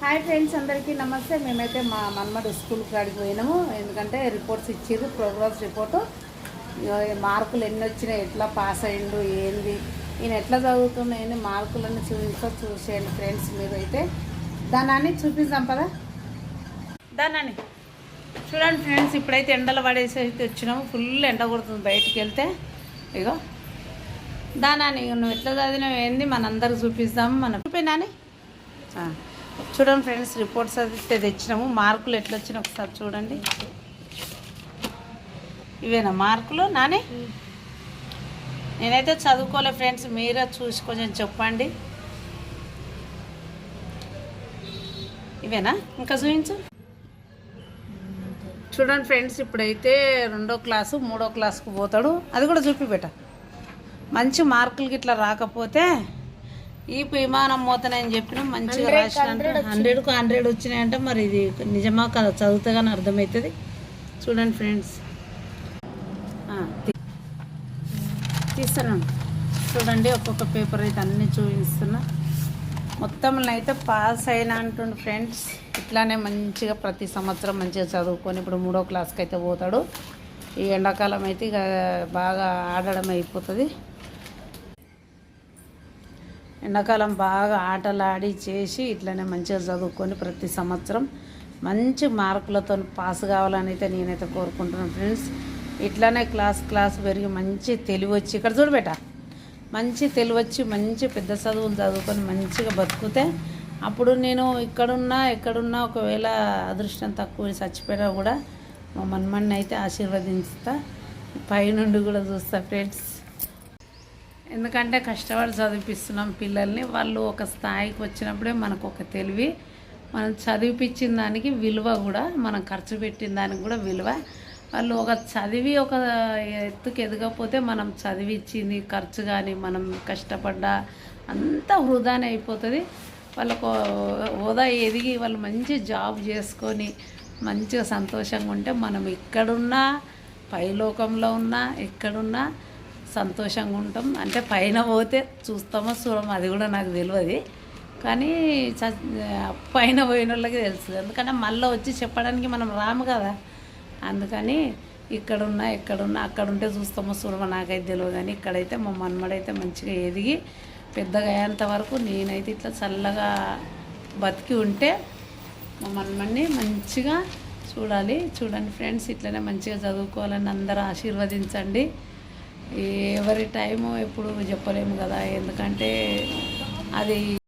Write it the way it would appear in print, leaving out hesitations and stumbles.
Hi friends, అందరికీ నమస్తే. మేమైతే మా మన్మడు స్కూల్ కాడికి పోయినాము. ఎందుకంటే రిపోర్ట్స్ ఇచ్చారు, ప్రోగ్రెస్ రిపోర్టు. మార్కులు ఎన్ని వచ్చినాయి, ఎట్లా పాస్ అయ్యిండు, ఏంది, ఈయన ఎట్లా చదువుతున్నాయని మార్కులన్నీ చూసేయండి ఫ్రెండ్స్. మీరైతే దాన్ని చూపిస్తాం పదా. దాన్ని చూడండి ఫ్రెండ్స్. ఇప్పుడైతే ఎండలు పడేసి అయితే వచ్చినాము. ఫుల్ ఎండ కొడుతుంది బయటికి వెళ్తే. ఇగో దానాని నువ్వు ఎట్లా చదివినావు ఏంది మనందరికి చూపిస్తాము. మనం చూపినాని చూడండి ఫ్రెండ్స్. రిపోర్ట్స్ అయితే తెచ్చినాము. మార్కులు ఎట్లా వచ్చినా ఒకసారి చూడండి. ఇవేనా మార్కులు నాని? నేనైతే చదువుకోలే ఫ్రెండ్స్, మీరే చూసి కొంచెం చెప్పండి. ఇవేనా? ఇంకా చూపించు. చూడండి ఫ్రెండ్స్, ఇప్పుడైతే 2వ క్లాసు 3వ క్లాస్కు పోతాడు. అది కూడా చూపిబెట్ట. మంచి మార్కులకి ఇట్లా రాకపోతే ఈ విమానం మోతనని చెప్పిన మంచిగా రాసినంటే 100కు 100 వచ్చినాయంటే మరి ఇది నిజమా కదా, చదివితే కానీ అర్థమవుతుంది. చూడండి ఫ్రెండ్స్, తీస్తున్నాను చూడండి. ఒక్కొక్క పేపర్ అయితే అన్నీ చూపిస్తున్నా. మొత్తంలో అయితే పాస్ అయినా అంటుండు ఫ్రెండ్స్. ఇట్లానే మంచిగా ప్రతి సంవత్సరం మంచిగా చదువుకొని ఇప్పుడు 3వ క్లాస్కి అయితే పోతాడు. ఈ ఎండాకాలం అయితే ఇక బాగా ఆడడం అయిపోతుంది. ఎండాకాలం బాగా ఆటలు ఆడి చేసి ఇట్లనే మంచిగా చదువుకొని ప్రతి సంవత్సరం మంచి మార్కులతో పాస్ కావాలని అయితే నేనైతే కోరుకుంటున్నాను ఫ్రెండ్స్. ఇట్లానే క్లాస్ పెరిగి మంచి తెలివి వచ్చి, ఇక్కడ చూడబెట్ట, మంచి తెలివి వచ్చి మంచి పెద్ద చదువులు చదువుకొని మంచిగా బతుకుతే అప్పుడు నేను ఎక్కడున్నా ఒకవేళ అదృష్టం తక్కువ చచ్చిపోయినా కూడా మా మన్మన్ని అయితే ఆశీర్వదించుతా, పైనుండి కూడా చూస్తా ఫ్రెండ్స్. ఎందుకంటే కష్టపడి చదివిపిస్తున్నాం పిల్లల్ని. వాళ్ళు ఒక స్థాయికి వచ్చినప్పుడే మనకు ఒక తెలివి, మనం చదివిపించిన దానికి విలువ కూడా, మనం ఖర్చు పెట్టిన దానికి కూడా విలువ. వాళ్ళు ఒక చదివి ఒక ఎత్తుకు ఎదగకపోతే మనం చదివిచ్చింది ఖర్చు కానీ మనం కష్టపడ్డా అంతా వృధానే అయిపోతుంది. వాళ్ళకు హోదా ఎదిగి వాళ్ళు మంచి జాబ్ చేసుకొని మంచిగా సంతోషంగా ఉంటే మనం ఎక్కడున్నా, పైలోకంలో ఉన్నా ఎక్కడున్నా సంతోషంగా ఉంటాం. అంటే పైన పోతే చూస్తామో చూడమో అది కూడా నాకు తెలియదు, కానీ పైన పోయిన వాళ్ళకి తెలుస్తుంది. ఎందుకంటే మళ్ళీ వచ్చి చెప్పడానికి మనం రాము కదా. అందుకని ఎక్కడున్నా అక్కడుంటే చూస్తామో చూడమో నాకైతే తెలియదు. కానీ ఇక్కడైతే మా మన్మడైతే మంచిగా ఎదిగి పెద్దగా అయ్యేంత వరకు నేనైతే ఇట్లా చల్లగా బతికి ఉంటే మా మన్మడిని మంచిగా చూడండి ఫ్రెండ్స్. ఇట్లనే మంచిగా చదువుకోవాలని అందరూ ఆశీర్వదించండి. ఎవరి టైము ఎప్పుడు చెప్పలేము కదా, ఎందుకంటే అది